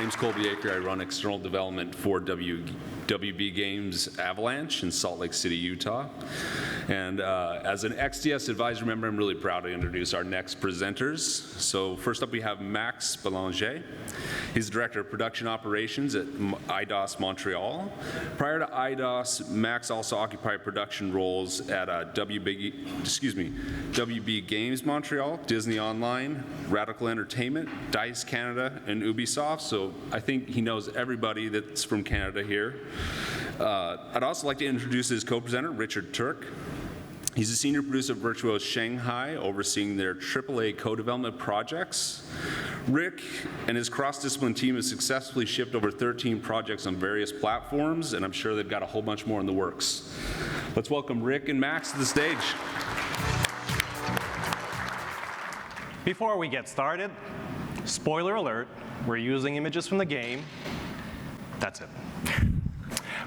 name's Colby Aker. I run external development for WB Games Avalanche in Salt Lake City, Utah. And as an XDS advisory member, I'm really proud to introduce our next presenters. So first up, we have Max Belanger. He's the Director of Production Operations at Eidos Montreal. Prior to Eidos, Max also occupied production roles at WB Games Montreal, Disney Online, Radical Entertainment, DICE Canada, and Ubisoft. So I think he knows everybody that's from Canada here. I'd also like to introduce his co-presenter, Richard Turek. He's a senior producer of Virtuos Shanghai, overseeing their AAA co-development projects. Rick and his cross-discipline team have successfully shipped over 13 projects on various platforms, and I'm sure they've got a whole bunch more in the works. Let's welcome Rick and Max to the stage. Before we get started, spoiler alert, we're using images from the game. That's it.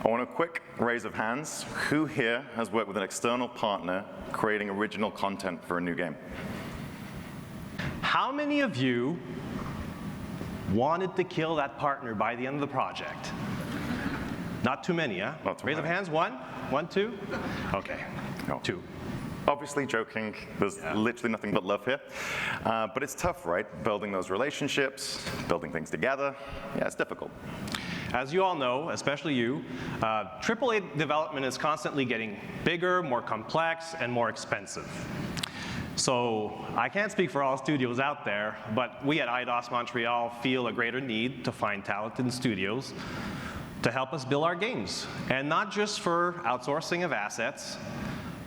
I want a quick raise of hands. Who here has worked with an external partner creating original content for a new game? How many of you wanted to kill that partner by the end of the project? Not too many, huh? Not too Raise of many. hands, one, two? Okay, No. two. Obviously joking, there's literally nothing but love here. But it's tough, right? Building those relationships, building things together, yeah, it's difficult. As you all know, especially you, AAA development is constantly getting bigger, more complex, and more expensive. So I can't speak for all studios out there, but we at Eidos Montreal feel a greater need to find talented studios to help us build our games. And not just for outsourcing of assets,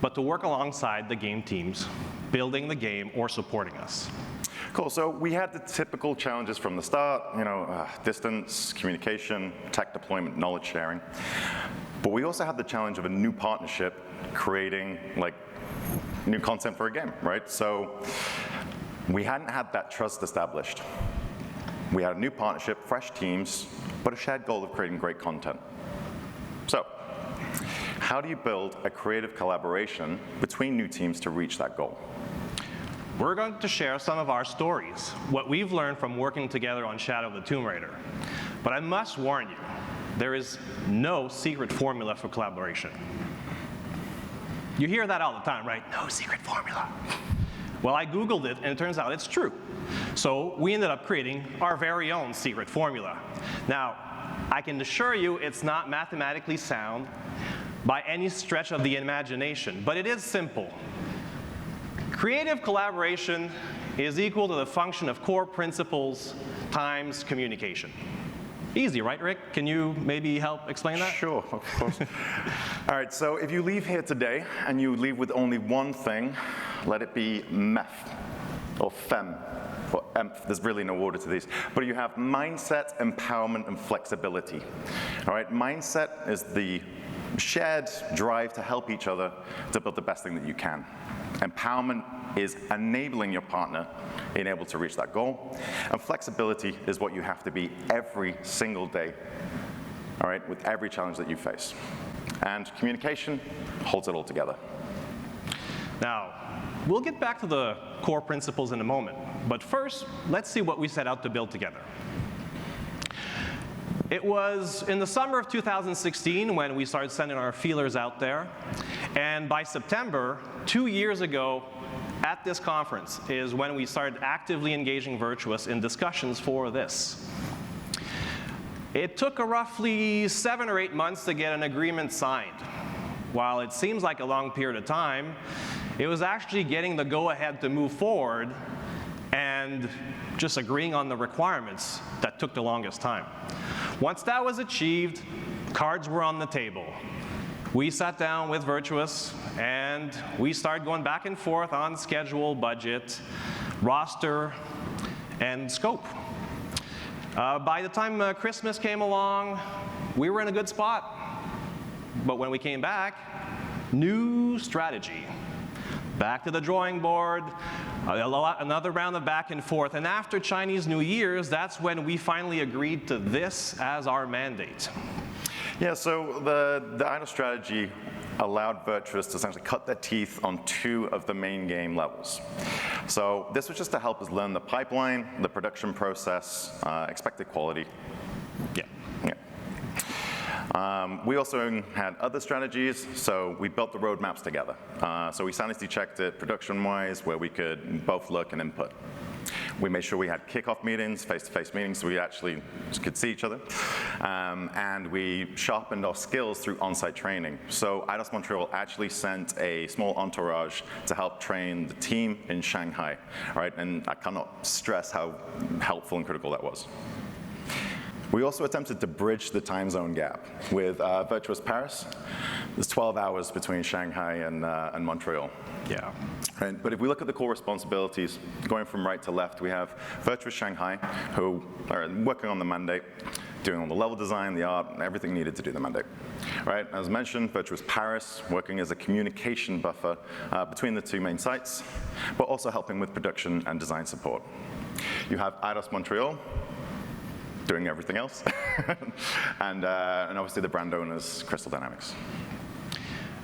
but to work alongside the game teams, building the game or supporting us. Cool, so we had the typical challenges from the start, distance, communication, tech deployment, knowledge sharing. But we also had the challenge of a new partnership creating new content for a game, right? So we hadn't had that trust established. We had a new partnership, fresh teams, but a shared goal of creating great content. So how do you build a creative collaboration between new teams to reach that goal? We're going to share some of our stories, what we've learned from working together on Shadow of the Tomb Raider. But I must warn you, there is no secret formula for collaboration. You hear that all the time, right? No secret formula. Well, I Googled it, and it turns out it's true. So we ended up creating our very own secret formula. Now, I can assure you it's not mathematically sound by any stretch of the imagination, but it is simple. Creative collaboration is equal to the function of core principles times communication. Easy, right, Rick? Can you maybe help explain that? Sure, of course. All right, so if you leave here today and you leave with only one thing, let it be MEF, or FEM, or EMF. There's really no order to these. But you have mindset, empowerment, and flexibility. All right, mindset is the shared drive to help each other to build the best thing that you can. Empowerment is enabling your partner being able to reach that goal. And flexibility is what you have to be every single day, all right, with every challenge that you face. And communication holds it all together. Now, we'll get back to the core principles in a moment, but first, let's see what we set out to build together. It was in the summer of 2016 when we started sending our feelers out there, and by September, 2 years ago, at this conference is when we started actively engaging Virtuos in discussions for this. It took roughly 7 or 8 months to get an agreement signed. While it seems like a long period of time, it was actually getting the go-ahead to move forward and just agreeing on the requirements that took the longest time. Once that was achieved, cards were on the table. We sat down with Virtuos and we started going back and forth on schedule, budget, roster, and scope. By the time Christmas came along, we were in a good spot. But when we came back, new strategy. Back to the drawing board, another round of back and forth. And after Chinese New Year's, that's when we finally agreed to this as our mandate. Yeah, so the Eidos strategy allowed Virtuos to essentially cut their teeth on 2 of the main game levels. So this was just to help us learn the pipeline, the production process, expected quality, Yeah. Yeah. We also had other strategies, so we built the roadmaps together. So we sanity checked it production-wise, where we could both look and input. We made sure we had kickoff meetings, face-to-face meetings, so we actually could see each other. And we sharpened our skills through on-site training. So Eidos Montreal actually sent a small entourage to help train the team in Shanghai, right? And I cannot stress how helpful and critical that was. We also attempted to bridge the time zone gap with Virtuos Paris. There's 12 hours between Shanghai and Montreal. Yeah. Right, but if we look at the core responsibilities, going from right to left, we have Virtuos Shanghai, who are working on the mandate, doing all the level design, the art, and everything needed to do the mandate. Right, as mentioned, Virtuos Paris, working as a communication buffer between the two main sites, but also helping with production and design support. You have Eidos Montreal, doing everything else, and obviously the brand owners, Crystal Dynamics.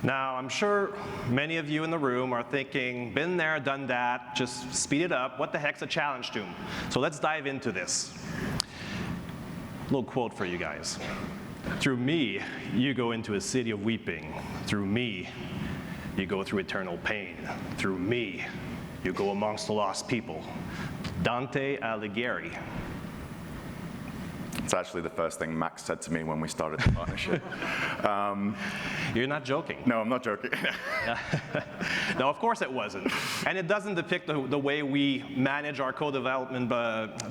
Now, I'm sure many of you in the room are thinking, been there, done that, just speed it up. What the heck's a challenge tomb? So let's dive into this. Little quote for you guys. Through me, you go into a city of weeping. Through me, you go through eternal pain. Through me, you go amongst the lost people. Dante Alighieri. It's actually the first thing Max said to me when we started the partnership. You're not joking. No, I'm not joking. No, of course it wasn't. And it doesn't depict the way we manage our co-development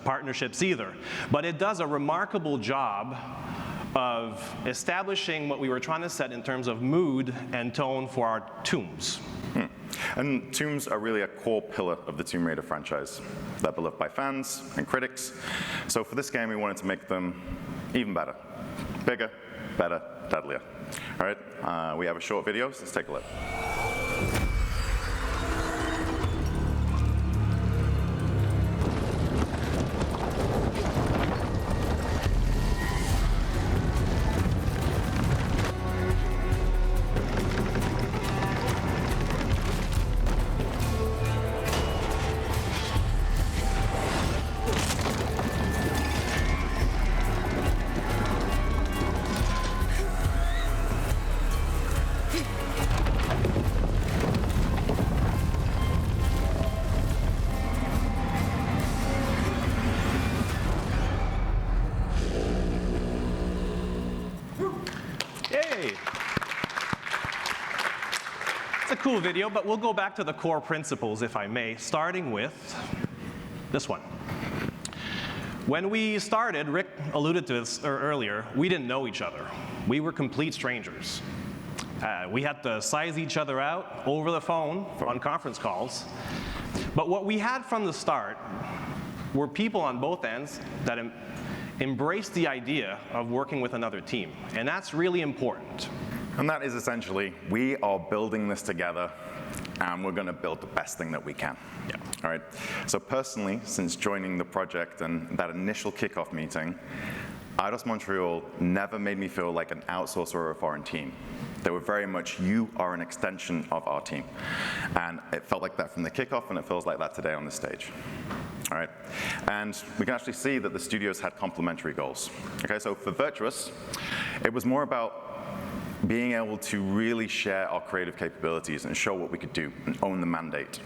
partnerships either. But it does a remarkable job of establishing what we were trying to set in terms of mood and tone for our tombs. And tombs are really a core pillar of the Tomb Raider franchise. They're beloved by fans and critics. So for this game, we wanted to make them even better. Bigger, better, deadlier. All right, we have a short video, so let's take a look. It's a cool video, but we'll go back to the core principles, if I may, starting with this one. When we started, Rick alluded to this earlier, we didn't know each other. We were complete strangers. We had to size each other out over the phone on conference calls. But what we had from the start were people on both ends that embraced the idea of working with another team, and that's really important. And that is essentially, we are building this together, and we're going to build the best thing that we can. Yeah. All right. So personally, since joining the project and that initial kickoff meeting, Eidos Montreal never made me feel like an outsourcer or a foreign team. They were very much, you are an extension of our team. And it felt like that from the kickoff, and it feels like that today on the stage. All right, and we can actually see that the studios had complementary goals. Okay, so for Virtuos, it was more about being able to really share our creative capabilities and show what we could do and own the mandate.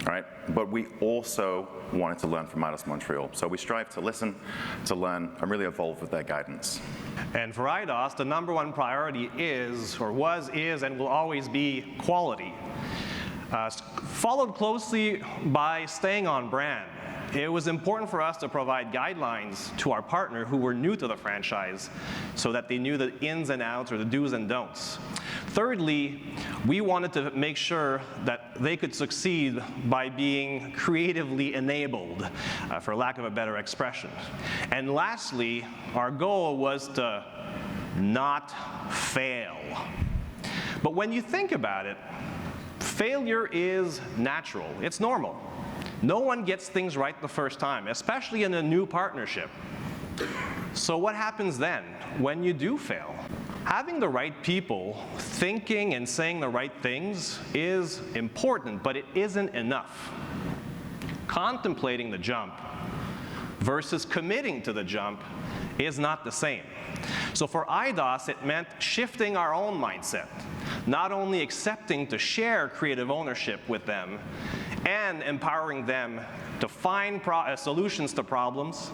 All right, but we also wanted to learn from Eidos Montreal. So we strive to listen, to learn, and really evolve with their guidance. And for Eidos, the number one priority is, or was, is, and will always be quality. Followed closely by staying on brand. It was important for us to provide guidelines to our partner who were new to the franchise so that they knew the ins and outs or the do's and don'ts. Thirdly, we wanted to make sure that they could succeed by being creatively enabled, for lack of a better expression. And lastly, our goal was to not fail. But when you think about it, failure is natural. It's normal. No one gets things right the first time, especially in a new partnership. So what happens then when you do fail? Having the right people thinking and saying the right things is important, but it isn't enough. Contemplating the jump versus committing to the jump is not the same. So for Eidos, it meant shifting our own mindset, not only accepting to share creative ownership with them and empowering them to find solutions to problems,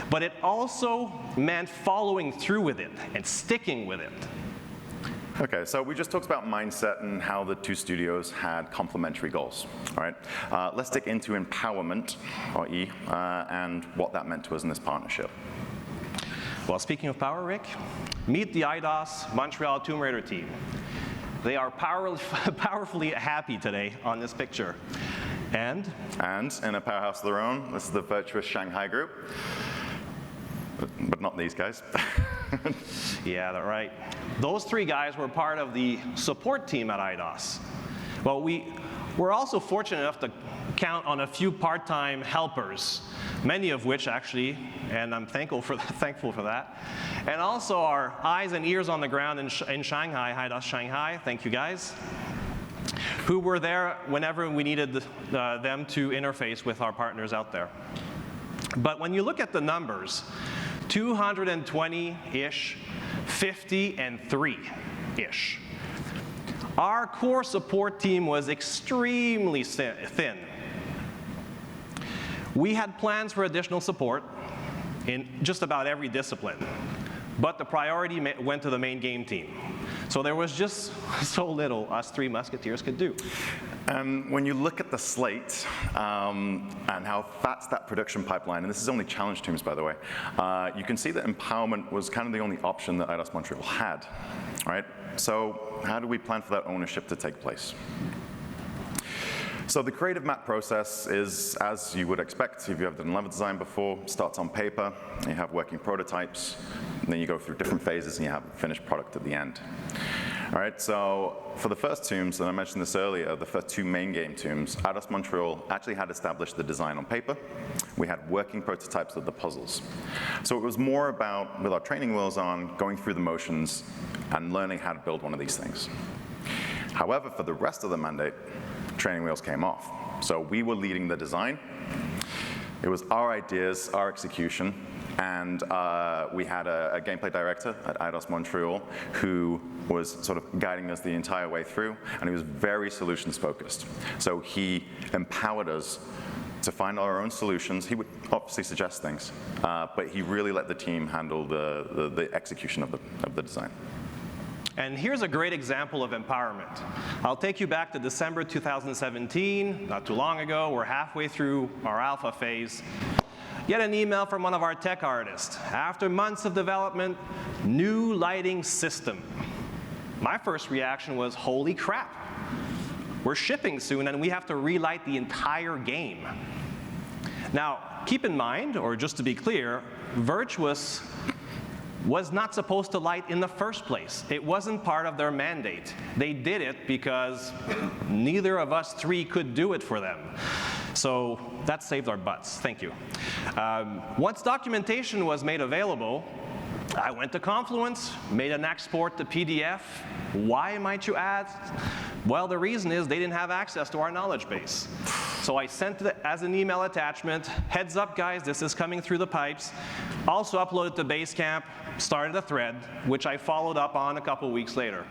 but it also meant following through with it and sticking with it. Okay, so we just talked about mindset and how the two studios had complementary goals, all right? Let's dig into empowerment, or E, and what that meant to us in this partnership. Well, speaking of power, Rick, meet the Eidos Montreal Tomb Raider team. They are powerfully happy today on this picture. And in a powerhouse of their own, this is the Virtuos Shanghai group, but not these guys. Yeah, that's right. Those three guys were part of the support team at Eidos. Well, we're also fortunate enough to count on a few part-time helpers, many of which actually, and I'm thankful for that, and also our eyes and ears on the ground in Shanghai, Eidos Shanghai, thank you guys, who were there whenever we needed them to interface with our partners out there. But when you look at the numbers, 220-ish, 50, and 3-ish. Our core support team was extremely thin. We had plans for additional support in just about every discipline, but the priority went to the main game team. So there was just so little us three musketeers could do. When you look at the slate and how fat's that production pipeline, and this is only challenge teams, by the way, you can see that empowerment was kind of the only option that Eidos Montreal had, right? So how do we plan for that ownership to take place? So the creative map process is, as you would expect, if you have done level design before, starts on paper, you have working prototypes, and then you go through different phases and you have a finished product at the end. All right, so for the first tombs, and I mentioned this earlier, the first two main game tombs, Eidos Montreal actually had established the design on paper. We had working prototypes of the puzzles. So it was more about, with our training wheels on, going through the motions and learning how to build one of these things. However, for the rest of the mandate, training wheels came off. So we were leading the design. It was our ideas, our execution, and we had a gameplay director at Eidos Montreal who was sort of guiding us the entire way through, and he was very solutions focused. So he empowered us to find our own solutions. He would obviously suggest things, but he really let the team handle the execution of the design. And here's a great example of empowerment. I'll take you back to December 2017, not too long ago. We're halfway through our alpha phase. Get an email from one of our tech artists. After months of development, new lighting system. My first reaction was, holy crap. We're shipping soon and we have to relight the entire game. Now, keep in mind, or just to be clear, Virtuos was not supposed to light in the first place. It wasn't part of their mandate. They did it because neither of us three could do it for them. So that saved our butts. Thank you. Once documentation was made available, I went to Confluence, made an export to PDF. Why, might you add? Well, the reason is they didn't have access to our knowledge base. So I sent it as an email attachment. Heads up, guys, this is coming through the pipes. Also uploaded to Basecamp, started a thread, which I followed up on a couple weeks later.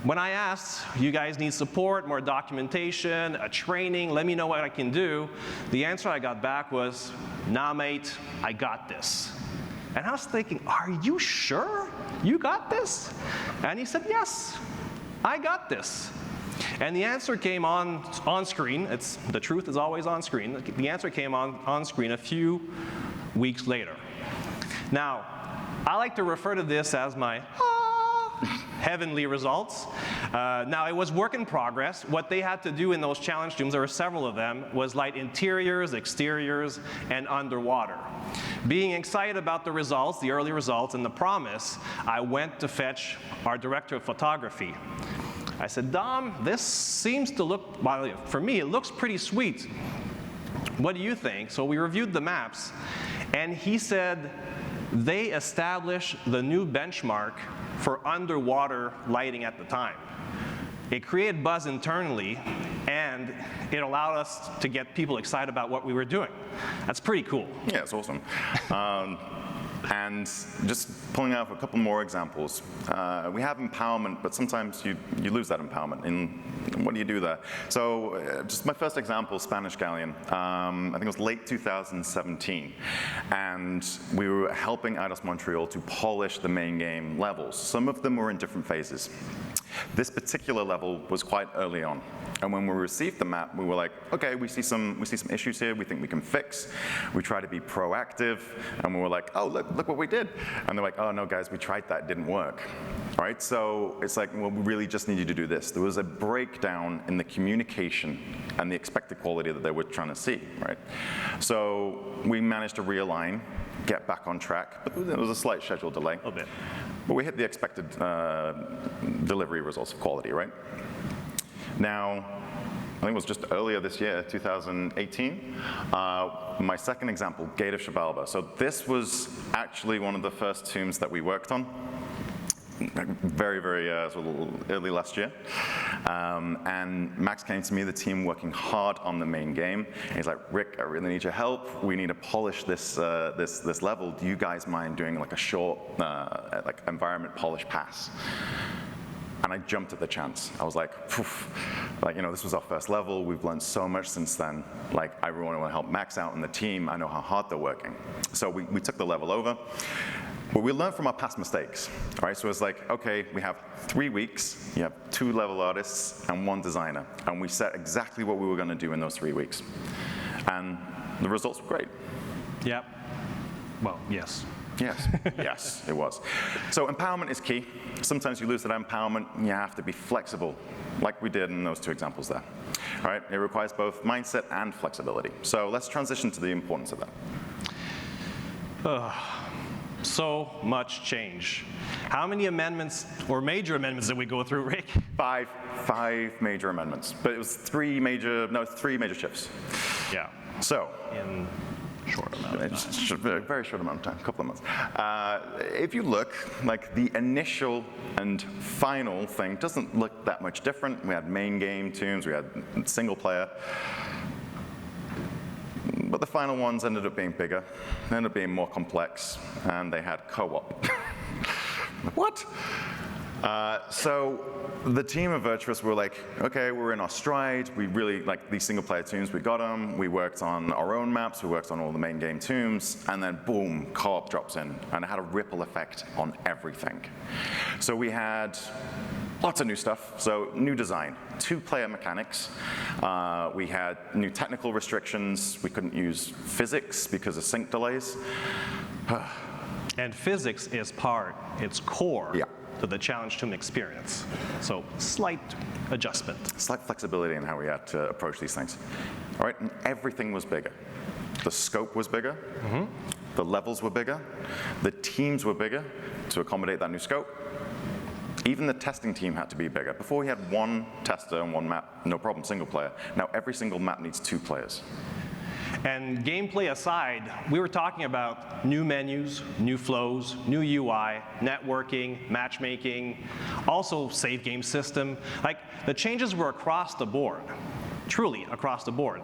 When I asked, you guys need support, more documentation, a training, let me know what I can do, the answer I got back was, nah, mate, I got this. And I was thinking, are you sure you got this? And he said, yes, I got this. And the answer came on screen. The truth is always on screen. The answer came on screen a few weeks later. Now, I like to refer to this as my heavenly results. Now, it was work in progress. What they had to do in those challenge tombs, there were several of them, was light interiors, exteriors, and underwater. Being excited about the results, the early results, and the promise, I went to fetch our director of photography. I said, Dom, this seems to look, well, for me, it looks pretty sweet. What do you think? So we reviewed the maps, and he said they established the new benchmark for underwater lighting at the time. It created buzz internally, and it allowed us to get people excited about what we were doing. That's pretty cool. Yeah, it's awesome. And just pulling out a couple more examples. We have empowerment, but sometimes you lose that empowerment. And what do you do there? So just my first example, Spanish Galleon. I think it was late 2017. And we were helping Eidos Montreal to polish the main game levels. Some of them were in different phases. This particular level was quite early on. And when we received the map, we were like, okay, we see some issues here we think we can fix. We try to be proactive, and we were like, oh, look what we did. And they're like, oh, no, guys, we tried that, it didn't work. All right, so it's like, well, we really just need you to do this. There was a breakdown in the communication and the expected quality that they were trying to see, right? So we managed to realign, get back on track, but there was a slight schedule delay. A bit. But we hit the expected delivery results of quality, right? Now, I think it was just earlier this year, 2018, my second example, Gate of Xibalba. So this was actually one of the first tombs that we worked on. Very, very sort of early last year. And Max came to me, the team working hard on the main game. And he's like, Rick, I really need your help. We need to polish this level. Do you guys mind doing like a short like environment polish pass? And I jumped at the chance. I was like, phew. Like, you know, this was our first level. We've learned so much since then. Like, I really want to help Max out and the team. I know how hard they're working. So we took the level over. But we learned from our past mistakes, all right? So it's like, okay, we have 3 weeks, you have 2 level artists and 1 designer, and we set exactly what we were gonna do in those 3 weeks. And the results were great. Yep. Well, yes. Yes, yes, it was. So empowerment is key. Sometimes you lose that empowerment, and you have to be flexible, like we did in those 2 examples there. All right, it requires both mindset and flexibility. So let's transition to the importance of that. So much change. How many amendments, or major amendments, did we go through, Rick? Five major amendments, but it was 3 major shifts. Yeah. So, In short amount of time. very short amount of time, a couple of months. If you look, like the initial and final thing doesn't look that much different. We had main game tombs, we had single player. But the final ones ended up being bigger, ended up being more complex, and they had co-op. What? So the team of Virtuos were like, okay, we're in our stride. We really like these single player tombs, we got them. We worked on our own maps, we worked on all the main game tombs, and then boom, co-op drops in, and it had a ripple effect on everything. So we had lots of new stuff, so new design, 2-player mechanics. We had new technical restrictions. We couldn't use physics because of sync delays. And physics is it's core Yeah. to the challenge tomb experience. So slight adjustment. Slight flexibility in how we had to approach these things. All right, and everything was bigger. The scope was bigger. The levels were bigger. The teams were bigger to accommodate that new scope. Even the testing team had to be bigger. Before we had 1 tester and 1 map, no problem, single player. Now every single map needs 2 players. And gameplay aside, we were talking about new menus, new flows, new UI, networking, matchmaking, also save game system. Like, the changes were across the board, truly across the board.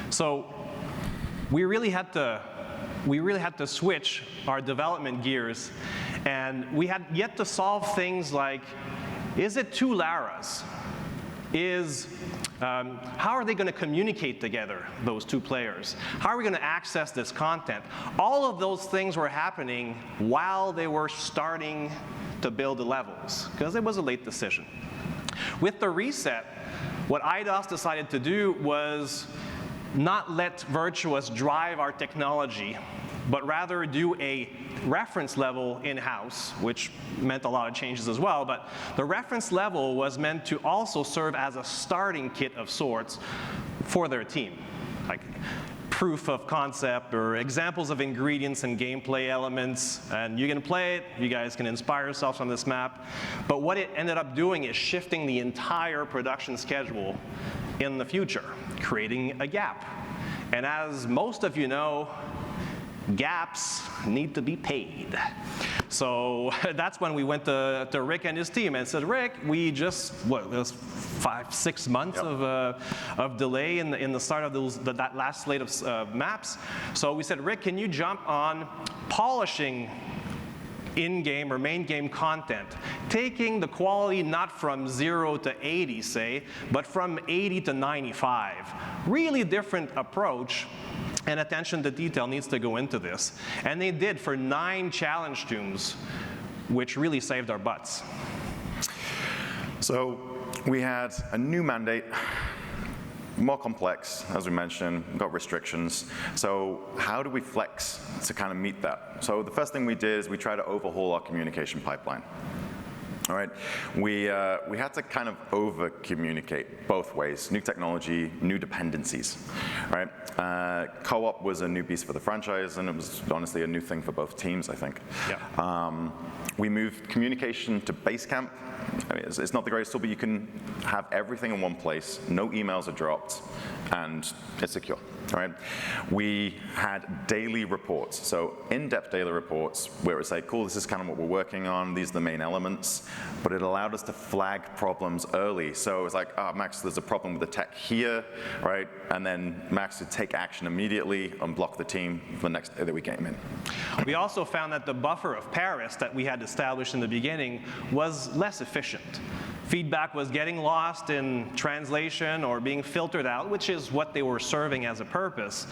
So we really had to switch our development gears, and we had yet to solve things like, is it 2 Laras? How are they going to communicate together, those 2 players? How are we going to access this content? All of those things were happening while they were starting to build the levels, because it was a late decision. With the reset, what Eidos decided to do was not let Virtuos drive our technology, but rather do a reference level in-house, which meant a lot of changes as well, but the reference level was meant to also serve as a starting kit of sorts for their team, like proof of concept or examples of ingredients and gameplay elements, and you can play it, you guys can inspire yourselves on this map, but what it ended up doing is shifting the entire production schedule in the future, creating a gap. And as most of you know, gaps need to be paid. So that's when we went to Rick and his team and said, Rick, we just, it was 5-6 months of delay in the start of that last slate of maps. So we said, Rick, can you jump on polishing in-game or main game content, taking the quality not from 0 to 80, say, but from 80 to 95. Really different approach, and attention to detail needs to go into this. And they did for 9 challenge tombs, which really saved our butts. So we had a new mandate, more complex, as we mentioned, we've got restrictions. So how do we flex to kind of meet that? So the first thing we did is we tried to overhaul our communication pipeline. All right, we had to kind of over-communicate both ways, new technology, new dependencies, right? Co-op was a new beast for the franchise, and it was honestly a new thing for both teams, I think. Yeah. We moved communication to Basecamp. I mean, it's not the greatest tool, but you can have everything in one place, no emails are dropped, and it's secure. All right. We had daily reports, so in-depth daily reports where it's like, cool, this is kind of what we're working on, these are the main elements, but it allowed us to flag problems early. So it's like, oh, Max, there's a problem with the tech here, right? And then Max would take action immediately and block the team for the next day that we came in. We also found that the buffer of Paris that we had established in the beginning was less efficient. Feedback was getting lost in translation or being filtered out, which is what they were serving as a purpose.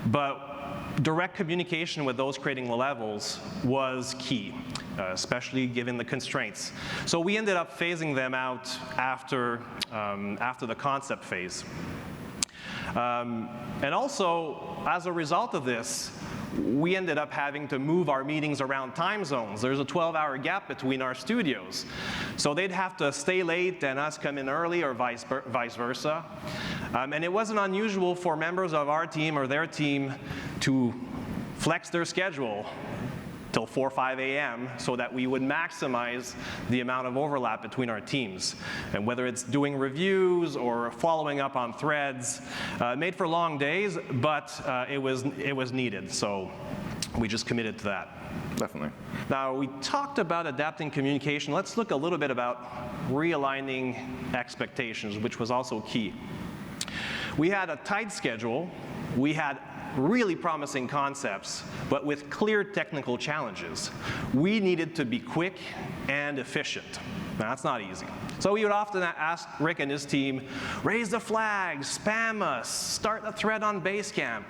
But direct communication with those creating the levels was key, especially given the constraints. So we ended up phasing them out after the concept phase. And also, as a result of this, we ended up having to move our meetings around time zones. There's a 12-hour gap between our studios. So they'd have to stay late and us come in early, or vice versa. And it wasn't unusual for members of our team or their team to flex their schedule till 4 or 5 a.m. so that we would maximize the amount of overlap between our teams. And whether it's doing reviews or following up on threads, made for long days, but it was needed. So we just committed to that. Definitely. Now, we talked about adapting communication. Let's look a little bit about realigning expectations, which was also key. We had a tight schedule. We had really promising concepts, but with clear technical challenges. We needed to be quick and efficient. Now, that's not easy. So we would often ask Rick and his team, raise the flag, spam us, start the thread on Basecamp.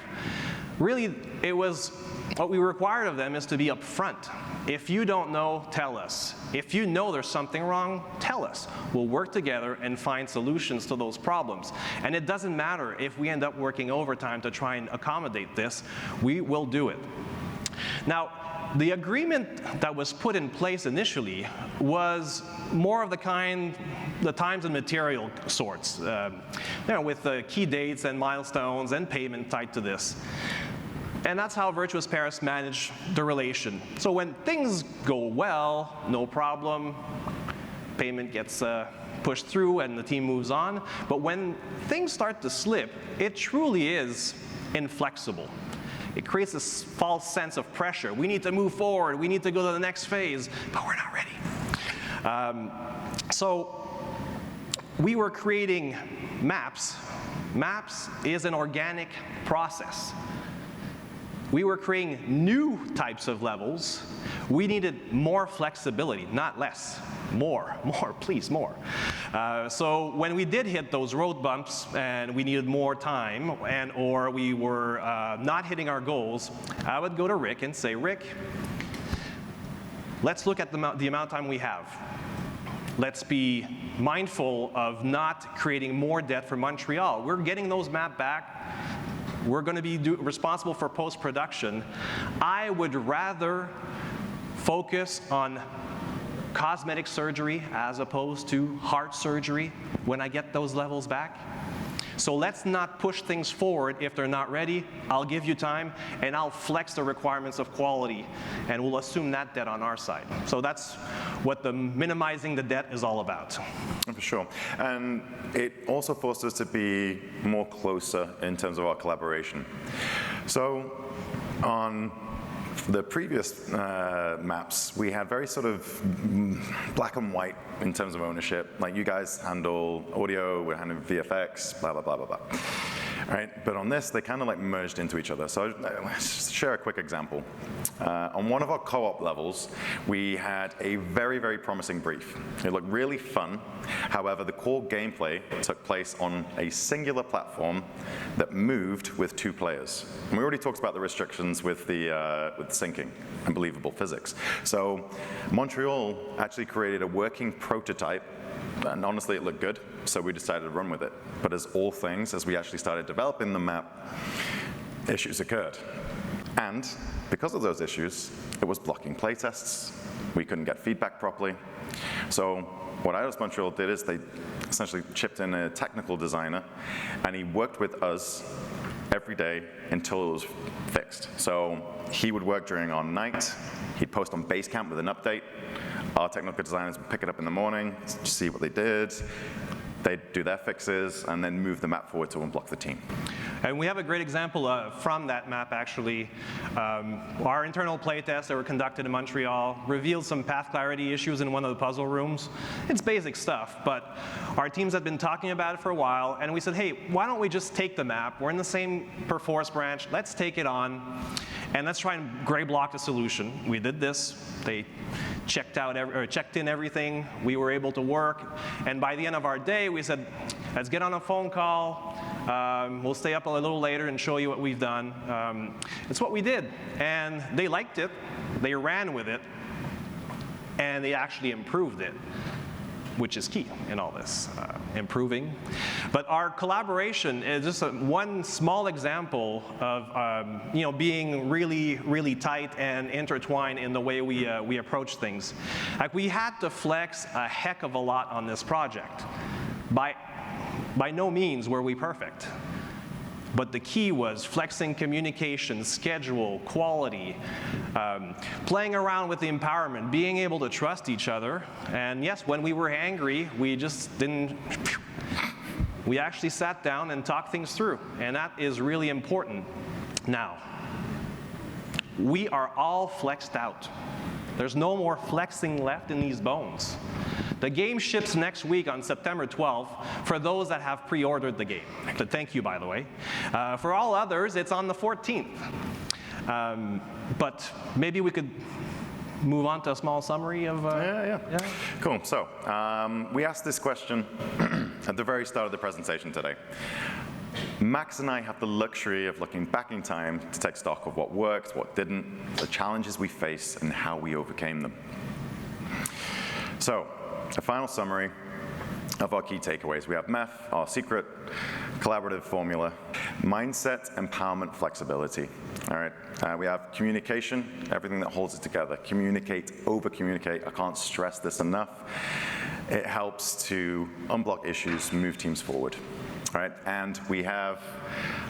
Really, it was what we required of them is to be upfront. If you don't know, tell us. If you know there's something wrong, tell us. We'll work together and find solutions to those problems. And it doesn't matter if we end up working overtime to try and accommodate this, we will do it. Now, the agreement that was put in place initially was more of the kind, the times and material sorts, with the key dates and milestones and payment tied to this. And that's how Virtuos Paris managed the relation. So when things go well, no problem, payment gets pushed through and the team moves on. But when things start to slip, it truly is inflexible. It creates this false sense of pressure. We need to move forward, we need to go to the next phase, but we're not ready. So we were creating maps. Maps is an organic process. We were creating new types of levels. We needed more flexibility, not less. More, please, more. So when we did hit those road bumps and we needed more time or we were not hitting our goals, I would go to Rick and say, Rick, let's look at the amount of time we have. Let's be mindful of not creating more debt for Montreal. We're getting those maps back. We're going to be responsible for post-production. I would rather focus on cosmetic surgery as opposed to heart surgery when I get those levels back. So let's not push things forward if they're not ready. I'll give you time, and I'll flex the requirements of quality, and we'll assume that debt on our side. So that's what the minimizing the debt is all about. For sure. And it also forced us to be more closer in terms of our collaboration. So on the previous maps, we had very sort of black and white in terms of ownership. Like you guys handle audio, we're handling VFX, blah, blah, blah, blah, blah. All right, but on this, they kind of like merged into each other. So let's share a quick example. On one of our co-op levels, we had a very, very promising brief. It looked really fun. However, the core gameplay took place on a singular platform that moved with 2 players. And we already talked about the restrictions with the syncing and believable physics. So Montreal actually created a working prototype, and honestly it looked good, so we decided to run with it. But as all things, as we actually started developing the map, issues occurred. And because of those issues, it was blocking playtests, we couldn't get feedback properly. So what Eidos Montreal did is they essentially chipped in a technical designer, and he worked with us every day until it was fixed. So he would work during our night, he'd post on Basecamp with an update. Our technical designers would pick it up in the morning, see what they did, they'd do their fixes, and then move the map forward to unblock the team. And we have a great example from that map, actually. Our internal playtests that were conducted in Montreal revealed some path clarity issues in one of the puzzle rooms. It's basic stuff, but our teams had been talking about it for a while, and we said, hey, why don't we just take the map? We're in the same perforce branch. Let's take it on, and let's try and gray block the solution. We did this. They checked in everything. We were able to work, and by the end of our day, we said, let's get on a phone call. We'll stay up a little later and show you what we've done. It's what we did, and they liked it. They ran with it, and they actually improved it, which is key in all this, improving. But our collaboration is just one small example of being really, really tight and intertwined in the way we approach things. Like, we had to flex a heck of a lot on this project. By no means were we perfect. But the key was flexing communication, schedule, quality, playing around with the empowerment, being able to trust each other. And yes, when we were angry, we just didn't, we actually sat down and talked things through. And that is really important. Now, we are all flexed out. There's no more flexing left in these bones. The game ships next week on September 12th for those that have pre-ordered the game. So thank you, by the way. For all others, it's on the 14th. But maybe we could move on to a small summary of... Yeah. Cool. So we asked this question at the very start of the presentation today. Max and I have the luxury of looking back in time to take stock of what worked, what didn't, the challenges we faced, and how we overcame them. So, a final summary of our key takeaways. We have MEF, our secret collaborative formula, mindset, empowerment, flexibility. All right, we have communication, everything that holds it together. Communicate, over-communicate. I can't stress this enough. It helps to unblock issues, move teams forward. All right, and we have,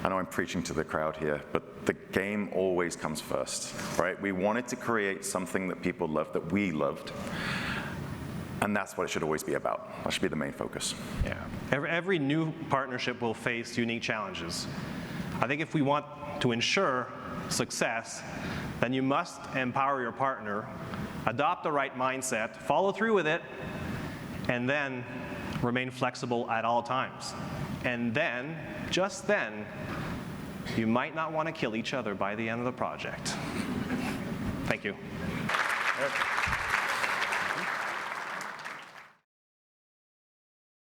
I know I'm preaching to the crowd here, but the game always comes first, right? We wanted to create something that people loved, that we loved, and that's what it should always be about. That should be the main focus. Yeah. Every new partnership will face unique challenges. I think if we want to ensure success, then you must empower your partner, adopt the right mindset, follow through with it, and then remain flexible at all times. And then, just then, you might not want to kill each other by the end of the project. Thank you.